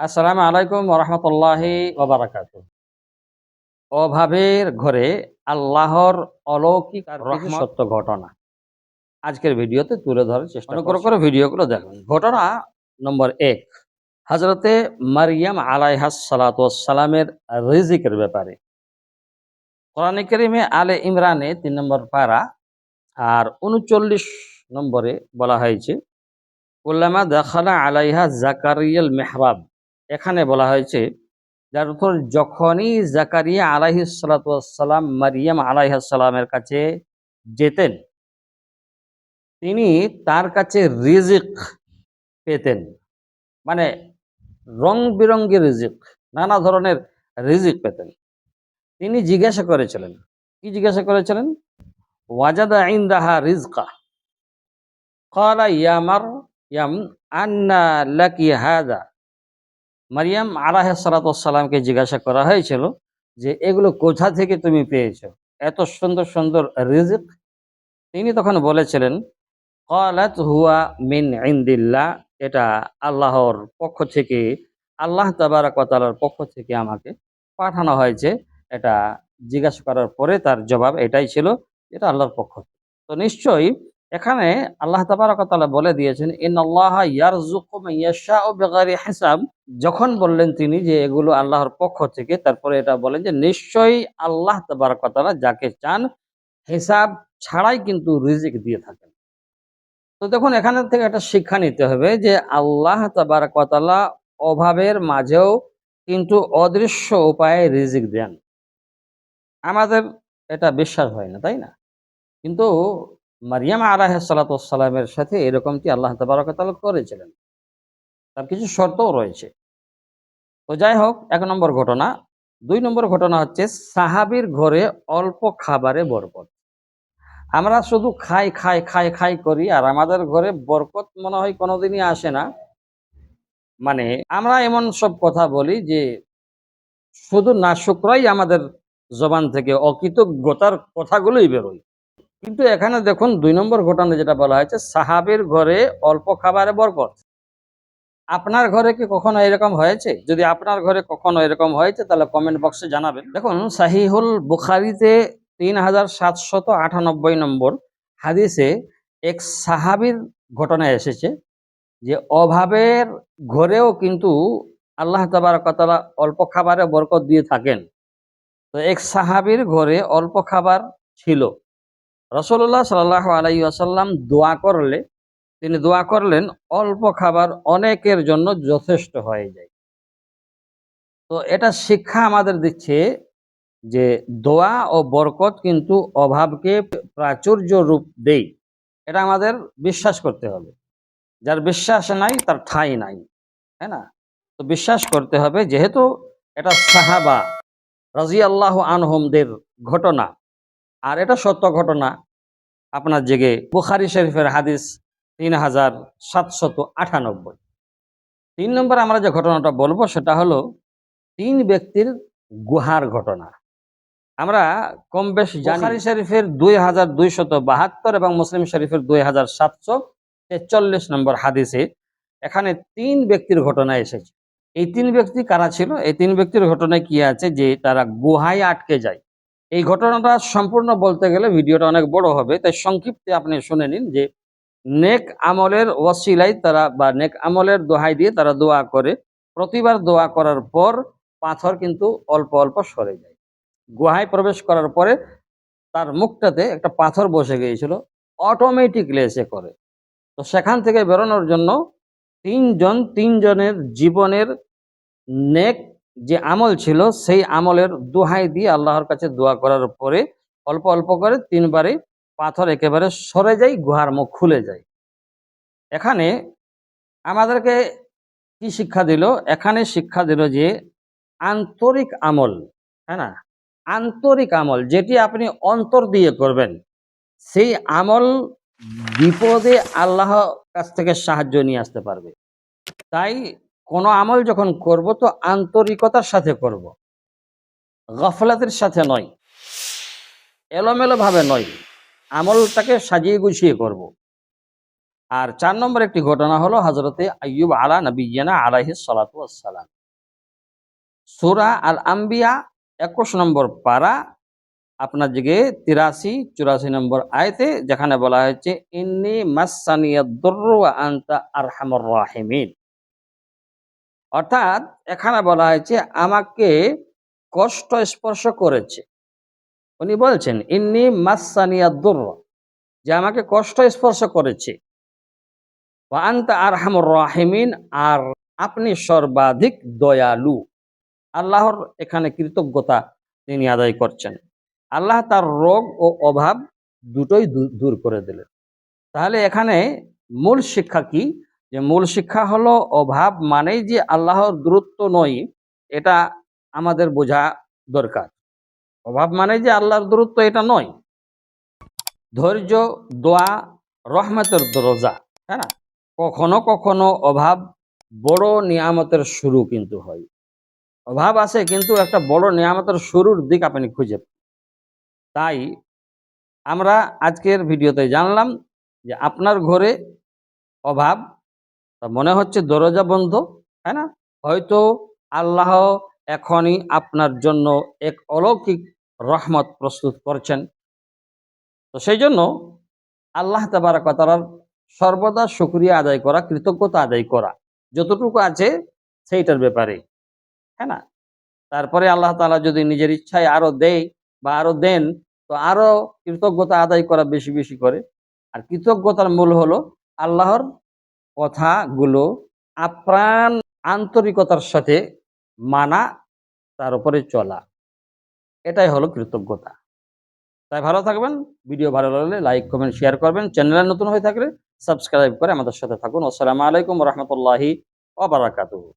আসসালামু আলাইকুম ওয়া রাহমাতুল্লাহি ওয়া বারাকাতুহু। অভাবের ঘরে আল্লাহর অলৌকিক আর কিছু সত্য ঘটনা আজকের ভিডিওতে তুলে ধরার চেষ্টা অনুগ্রহ করে ভিডিওগুলো দেখুন। ঘটনা নম্বর ১, হযরতে মারইয়াম আলাইহাস সালাতু ওয়াস সালামের রিজিকের ব্যাপারে। কোরআনে কারিমে আলে ইমরানে ৩ নম্বর পারা আর ৩৯ নম্বরে বলা হয়েছে, কুল্লামা দাখালা আলাইহা জাকারিয়াল মিহরাব। এখানে বলা হয়েছে, যার উপর যখনই জাকারিয়া আলাইহিস সালাতু ওয়াস সালাম মারইয়াম আলাইহিস সালামের কাছে যেতেন, তিনি তার কাছে রিজিক পেতেন। মানে রং বিরঙ্গি রিজিক, নানা ধরনের রিজিক পেতেন। তিনি জিজ্ঞাসা করেছিলেন, কি জিজ্ঞাসা করেছিলেন? ওয়াজাদা ইনদাহা রিজকা ক্বালা ইয়া মারইয়াম আন্না লাকি হাযা। মারিয়াম আলাইহিস সালাতু ওয়াস সালামকে জিজ্ঞাসা করা হয়েছিল যে এগুলো কোথা থেকে তুমি পেয়েছো, এত সুন্দর সুন্দর রিজিক? তিনি তখন বলেছিলেন, ক্বালাত হুয়া মিন ইনদিল্লাহ, এটা আল্লাহর পক্ষ থেকে, আল্লাহ তাবারাক ওয়া তাআলার পক্ষ থেকে আমাকে পাঠানো হয়েছে। এটা জিজ্ঞাসা করার পরে তার জবাব এটাই ছিল, এটা আল্লাহর পক্ষ থেকে। তো নিশ্চয়ই এখানে আল্লাহ তাবারাক ওয়া তাআলা বলে দিয়েছেন, ইন্নাল্লাহা ইয়ারযুকু মান ইয়াশাউ বিগয়রি হিসাব। যখন বললেন তিনি যে এগুলো আল্লাহর পক্ষ থেকে, তারপরে এটা বলেন যে নিশ্চয়ই আল্লাহ তাবারাক ওয়া তাআলা যাকে চান হিসাব ছাড়াই কিন্তু রিজিক দিয়ে থাকেন। তো দেখুন, এখান থেকে একটা শিক্ষা নিতে হবে যে আল্লাহ তাবারাক ওয়া তাআলা অভাবের মাঝেও কিন্তু অদৃশ্য উপায়ে রিজিক দেন। আমাদের এটা বিশ্বাস হয় না, তাই না? কিন্তু মারইয়াম আলাইহিস সালাতু ওয়াস সালামের সাথে এরকমটি আল্লাহ তাবারাক ওয়া তাআলা করেছিলেন। তার কিছু শর্তও রয়েছে। তো যাই হোক, ১ নম্বর ঘটনা। ২ নম্বর ঘটনা হচ্ছে সাহাবীর ঘরে অল্প খাবারে বরকত। আমরা শুধু খাই খাই খাই খাই করি, আর আমাদের ঘরে বরকত মনে হয় কোনোদিনই আসে না। মানে আমরা এমন সব কথা বলি যে শুধু নাশুকরাই আমাদের জবান থেকে, অকৃতজ্ঞতার কথাগুলোই বেরোয়। কিন্তু এখানে দেখুন ২ নম্বর ঘটনা যেটা বলা হয়েছে, সাহাবীর ঘরে অল্প খাবারে বরকত। আপনার ঘরে কি কখনো এরকম হয়েছে? যদি আপনার ঘরে কখনো এরকম হয়েছে তাহলে কমেন্ট বক্সে জানাবেন। দেখুন, সাহিহুল বুখারীতে ৩৭৯৮ নম্বর হাদিসে এক সাহাবীর ঘটনা এসেছে যে অভাবের ঘরেও কিন্তু আল্লাহ তাবারক ওয়া তাআলা অল্প খাবারে বরকত দিয়ে থাকেন। তো এক সাহাবীর ঘরে অল্প খাবার ছিল। রাসূলুল্লাহ সাল্লাল্লাহু আলাইহি ওয়াসাল্লাম তিনি দোয়া করলেন অল্প খাবার অনেকের জন্য যথেষ্ট হয়ে যায়। তো এটা শিক্ষা আমাদের দিচ্ছে যে দোয়া ও বরকত কিন্তু অভাবকে প্রাচুর্য রূপ দেয়। এটা আমাদের বিশ্বাস করতে হবে। যার বিশ্বাস নাই তার ঠাঁই নাই, তাই না? তো বিশ্বাস করতে হবে, যেহেতু এটা সাহাবা রাদিয়াল্লাহু আনহুমদের ঘটনা, আর এটা সত্য ঘটনা। আপনার জেগে বুখারী শরীফের হাদিস ৩৭৯৮। ৩ নম্বর আমরা যে ঘটনাটা বলবো সেটা হলো ৩ ব্যক্তির গুহার ঘটনা। আমরা কম বেশ জানি, বুখারী শরীফের ২২৭২ এবং মুসলিম শরীফের ২৭৪৩ নম্বর হাদিসে এখানে ৩ ব্যক্তির ঘটনা এসেছে। এই ৩ ব্যক্তি কারা ছিল? এই ৩ ব্যক্তির ঘটনায় কি আছে যে তারা গুহায় আটকে যায়। এই ঘটনাটা সম্পূর্ণ বলতে গেলে ভিডিওটা অনেক বড় হবে, তাই সংক্ষিপ্তে আপনি শুনে নিন যে নেক আমলের ওয়াসিলায় তারা, বা নেক আমলের দোহাই দিয়ে তারা দোয়া করে। প্রতিবার দোয়া করার পর পাথর কিন্তু অল্প অল্প সরে যায়। গুহায় প্রবেশ করার পরে তার মুখটাতে একটা পাথর বসে গিয়েছিল, অটোমেটিকলি এসে করে। তো সেখান থেকে বেরোনোর জন্য তিনজনের জীবনের নেক যে আমল ছিল সেই আমলের দোহাই দিয়ে আল্লাহর কাছে দোয়া করার পরে অল্প অল্প করে ৩ বারে পাথর একেবারে সরে যায়, গুহার মুখ খুলে যায়। এখানে আমাদেরকে কি শিক্ষা দিল? এখানে শিক্ষা দিল যে আন্তরিক আমল, হ্যাঁ না, আন্তরিক আমল যেটি আপনি অন্তর দিয়ে করবেন, সেই আমল বিপদে আল্লাহ কাছ থেকে সাহায্য নিয়ে আসতে পারবে। তাই কোনো আমল যখন করব তো আন্তরিকতার সাথে করব, গফলাতের সাথে নয়, এলোমেলো ভাবে নয়, আমলটাকে সাজিয়ে গুছিয়ে করব। আর 4 নম্বর একটি ঘটনা হলো হযরতে আইয়ুব আলা নবিয়্যিনা আলাইহিস সালাতু ওয়াস সালাম। সূরা আল আম্বিয়া 21 নম্বর পারা আপনার দিকে 83-84 নম্বর আয়াতে যেখানে বলা হয়েছে ইন্নী মাসসানিয়াদ দুররু ওয়া আনতা আরহামুর রাহিমিন। অর্থাৎ এখানে বলা হয়েছে আমাকে কষ্ট স্পর্শ করেছে। উনি বলছেন ইন্নী মাসসানিয়াদ দুরর, যে আমাকে কষ্ট স্পর্শ করেছে। ওয়া আনতা আরহামুর রাহিমিন, আর আপনি সর্বাধিক দয়ালু। আল্লাহর এখানে কৃতজ্ঞতা তিনি আদায় করছেন। আল্লাহ তার রোগ ও অভাব দুটোই দূর করে দিলেন। তাহলে এখানে মূল শিক্ষা কি? যে মূল শিক্ষা হলো অভাব মানেই যে আল্লাহর দূরত্ব নয়, এটা আমাদের বোঝা দরকার। অভাব মানে যে আল্লাহর দূরত্ব এটা নয়। ধৈর্য, দোয়া, রহমতের দরজা, হ্যাঁ না? কখনো কখনো অভাব বড় নিয়ামতের শুরু কিন্তু হয়। অভাব আছে কিন্তু একটা বড় নিয়ামতের শুরুর দিক আপনি খুঁজে পান। তাই আমরা আজকের ভিডিওতে জানলাম যে আপনার ঘরে অভাব, তা মনে হচ্ছে দরজা বন্ধ, তাই না? হয়তো আল্লাহ এখনই আপনার জন্য এক অলৌকিক রহমত প্রস্তুত করছেন। তো সেই জন্য আল্লাহ তাবারক ওয়া তাআলার সর্বদা শুকরিয়া আদায় করা, কৃতজ্ঞতা আদায় করা, যতটুকু আছে সেইটার ব্যাপারে, হ্যাঁ না? তারপরে আল্লাহ তাআলা যদি নিজের ইচ্ছায় আরো দেয় বা আরো দেন, তো আরো কৃতজ্ঞতা আদায় করা বেশি বেশি করে। আর কৃতজ্ঞতার মূল হলো আল্লাহর কথাগুলো আপ্রাণ আন্তরিকতার সাথে মানা, তার উপরে চলা, এটাই হলো কৃতজ্ঞতা। তাই ভালো থাকবেন। ভিডিও ভালো লাগলে লাইক, কমেন্ট, শেয়ার করবেন। চ্যানেলে নতুন হয়ে থাকলে সাবস্ক্রাইব করে আমাদের সাথে থাকুন। আসসালামু আলাইকুম ওয়া রাহমাতুল্লাহি ওয়া বারাকাতুহু।